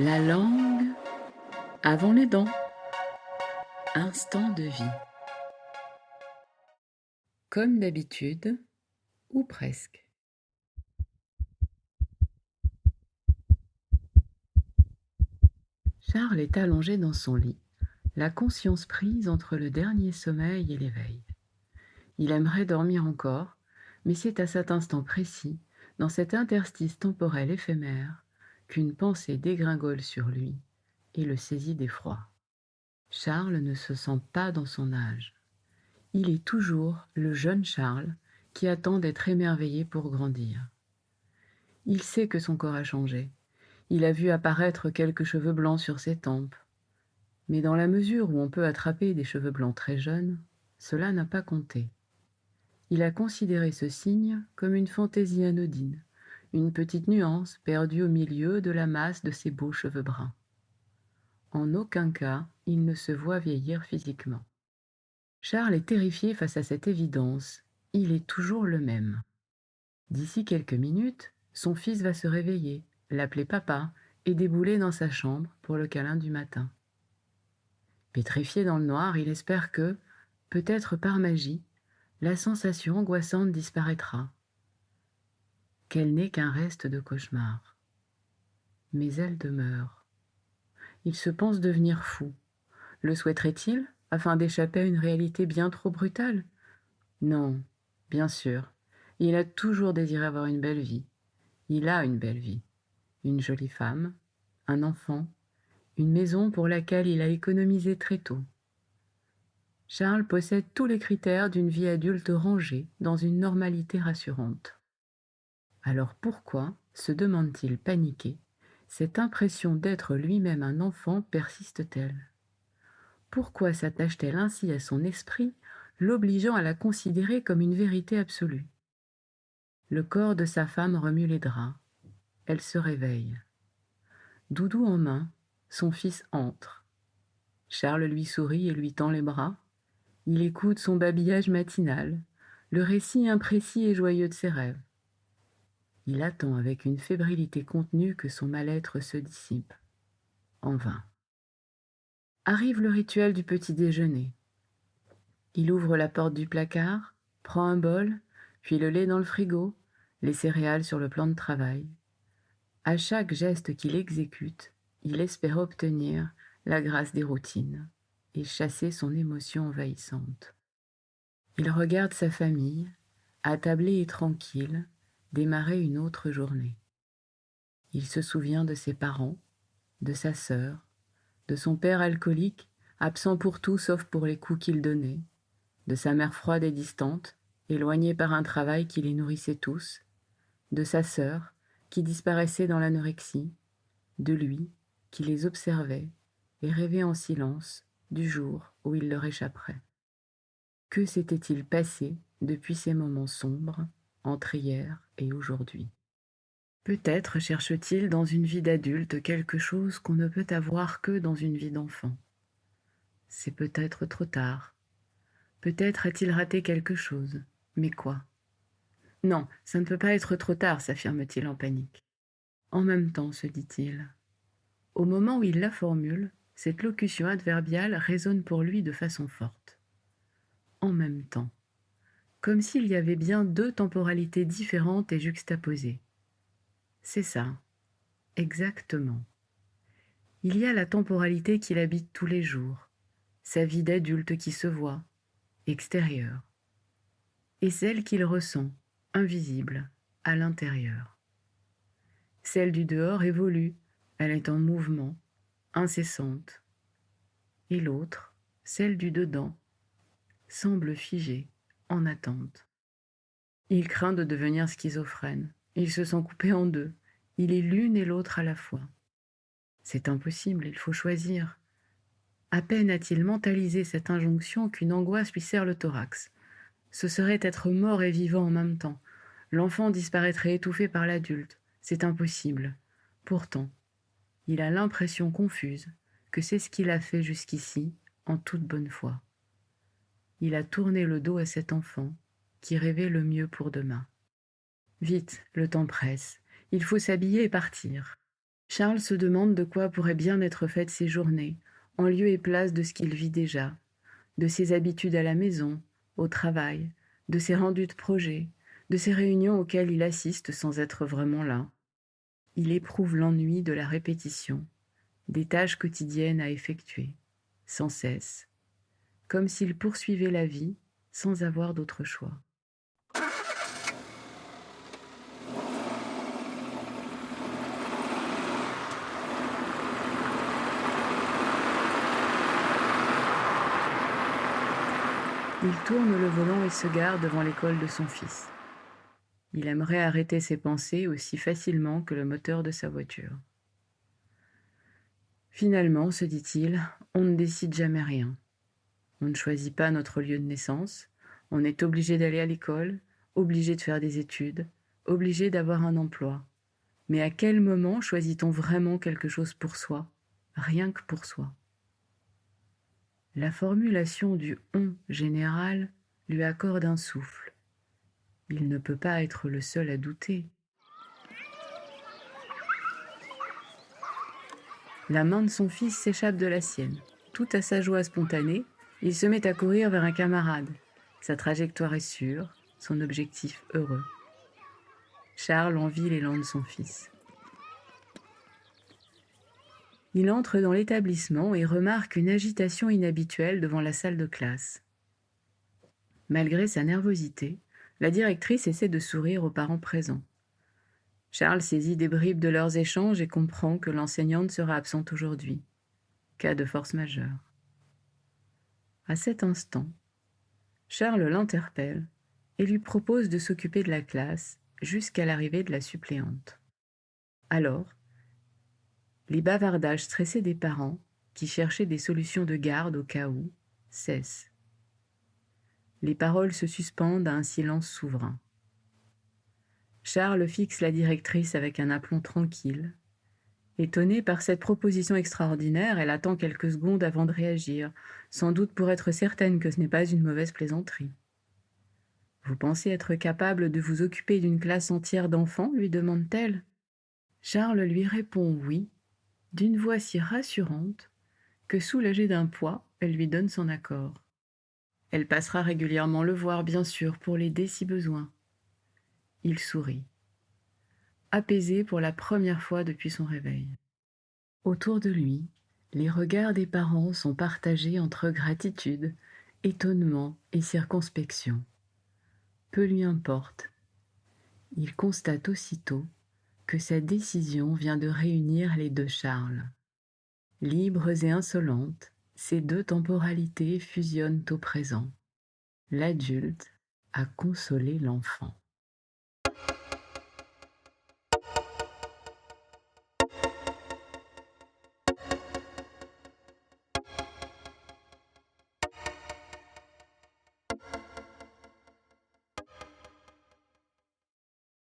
La langue avant les dents. Instant de vie. Comme d'habitude, ou presque. Charles est allongé dans son lit, la conscience prise entre le dernier sommeil et l'éveil. Il aimerait dormir encore, mais c'est à cet instant précis, dans cet interstice temporel éphémère, qu'une pensée dégringole sur lui et le saisit d'effroi. Charles ne se sent pas dans son âge. Il est toujours le jeune Charles qui attend d'être émerveillé pour grandir. Il sait que son corps a changé. Il a vu apparaître quelques cheveux blancs sur ses tempes. Mais dans la mesure où on peut attraper des cheveux blancs très jeunes, cela n'a pas compté. Il a considéré ce signe comme une fantaisie anodine, une petite nuance perdue au milieu de la masse de ses beaux cheveux bruns. En aucun cas, il ne se voit vieillir physiquement. Charles est terrifié face à cette évidence. Il est toujours le même. D'ici quelques minutes, son fils va se réveiller, l'appeler papa et débouler dans sa chambre pour le câlin du matin. Pétrifié dans le noir, il espère que, peut-être par magie, la sensation angoissante disparaîtra, qu'elle n'est qu'un reste de cauchemar. Mais elle demeure. Il se pense devenir fou. Le souhaiterait-il, afin d'échapper à une réalité bien trop brutale ? Non, bien sûr. Il a toujours désiré avoir une belle vie. Il a une belle vie. Une jolie femme, un enfant, une maison pour laquelle il a économisé très tôt. Charles possède tous les critères d'une vie adulte rangée dans une normalité rassurante. Alors pourquoi, se demande-t-il paniqué, cette impression d'être lui-même un enfant persiste-t-elle ? Pourquoi s'attache-t-elle ainsi à son esprit, l'obligeant à la considérer comme une vérité absolue ? Le corps de sa femme remue les draps. Elle se réveille. Doudou en main, son fils entre. Charles lui sourit et lui tend les bras. Il écoute son babillage matinal, le récit imprécis et joyeux de ses rêves. Il attend avec une fébrilité contenue que son mal-être se dissipe. En vain. Arrive le rituel du petit déjeuner. Il ouvre la porte du placard, prend un bol, puis le lait dans le frigo, les céréales sur le plan de travail. À chaque geste qu'il exécute, il espère obtenir la grâce des routines et chasser son émotion envahissante. Il regarde sa famille, attablée et tranquille, démarrer une autre journée. Il se souvient de ses parents, de sa sœur, de son père alcoolique, absent pour tout sauf pour les coups qu'il donnait, de sa mère froide et distante, éloignée par un travail qui les nourrissait tous, de sa sœur, qui disparaissait dans l'anorexie, de lui, qui les observait et rêvait en silence du jour où il leur échapperait. Que s'était-il passé depuis ces moments sombres, entre hier et aujourd'hui ? Peut-être cherche-t-il dans une vie d'adulte quelque chose qu'on ne peut avoir que dans une vie d'enfant. C'est peut-être trop tard. Peut-être a-t-il raté quelque chose. Mais quoi ? Non, ça ne peut pas être trop tard, s'affirme-t-il en panique. En même temps, se dit-il. Au moment où il la formule, cette locution adverbiale résonne pour lui de façon forte. En même temps. Comme s'il y avait bien deux temporalités différentes et juxtaposées. C'est ça, exactement. Il y a la temporalité qu'il habite tous les jours, sa vie d'adulte qui se voit, extérieure, et celle qu'il ressent, invisible, à l'intérieur. Celle du dehors évolue, elle est en mouvement, incessante. Et l'autre, celle du dedans, semble figée, en attente. Il craint de devenir schizophrène. Il se sent coupé en deux. Il est l'une et l'autre à la fois. C'est impossible, il faut choisir. À peine a-t-il mentalisé cette injonction qu'une angoisse lui serre le thorax. Ce serait être mort et vivant en même temps. L'enfant disparaîtrait étouffé par l'adulte. C'est impossible. Pourtant, il a l'impression confuse que c'est ce qu'il a fait jusqu'ici, en toute bonne foi. Il a tourné le dos à cet enfant qui rêvait le mieux pour demain. Vite, le temps presse. Il faut s'habiller et partir. Charles se demande de quoi pourraient bien être faites ses journées, en lieu et place de ce qu'il vit déjà, de ses habitudes à la maison, au travail, de ses rendus de projet, de ses réunions auxquelles il assiste sans être vraiment là. Il éprouve l'ennui de la répétition, des tâches quotidiennes à effectuer, sans cesse, comme s'il poursuivait la vie sans avoir d'autre choix. Il tourne le volant et se gare devant l'école de son fils. Il aimerait arrêter ses pensées aussi facilement que le moteur de sa voiture. Finalement, se dit-il, on ne décide jamais rien. On ne choisit pas notre lieu de naissance, on est obligé d'aller à l'école, obligé de faire des études, obligé d'avoir un emploi. Mais à quel moment choisit-on vraiment quelque chose pour soi, rien que pour soi? La formulation du « on » général lui accorde un souffle. Il ne peut pas être le seul à douter. La main de son fils s'échappe de la sienne. Tout à sa joie spontanée, il se met à courir vers un camarade. Sa trajectoire est sûre, son objectif heureux. Charles envie l'élan de son fils. Il entre dans l'établissement et remarque une agitation inhabituelle devant la salle de classe. Malgré sa nervosité, la directrice essaie de sourire aux parents présents. Charles saisit des bribes de leurs échanges et comprend que l'enseignante sera absente aujourd'hui. Cas de force majeure. À cet instant, Charles l'interpelle et lui propose de s'occuper de la classe jusqu'à l'arrivée de la suppléante. Alors, les bavardages stressés des parents, qui cherchaient des solutions de garde au cas où, cessent. Les paroles se suspendent à un silence souverain. Charles fixe la directrice avec un aplomb tranquille. Étonnée par cette proposition extraordinaire, elle attend quelques secondes avant de réagir, sans doute pour être certaine que ce n'est pas une mauvaise plaisanterie. « Vous pensez être capable de vous occuper d'une classe entière d'enfants ?» lui demande-t-elle. Charles lui répond oui, d'une voix si rassurante que, soulagée d'un poids, elle lui donne son accord. Elle passera régulièrement le voir, bien sûr, pour l'aider si besoin. Il sourit, apaisé pour la première fois depuis son réveil. Autour de lui, les regards des parents sont partagés entre gratitude, étonnement et circonspection. Peu lui importe. Il constate aussitôt que sa décision vient de réunir les deux Charles. Libres et insolentes, ces deux temporalités fusionnent au présent. L'adulte a consolé l'enfant.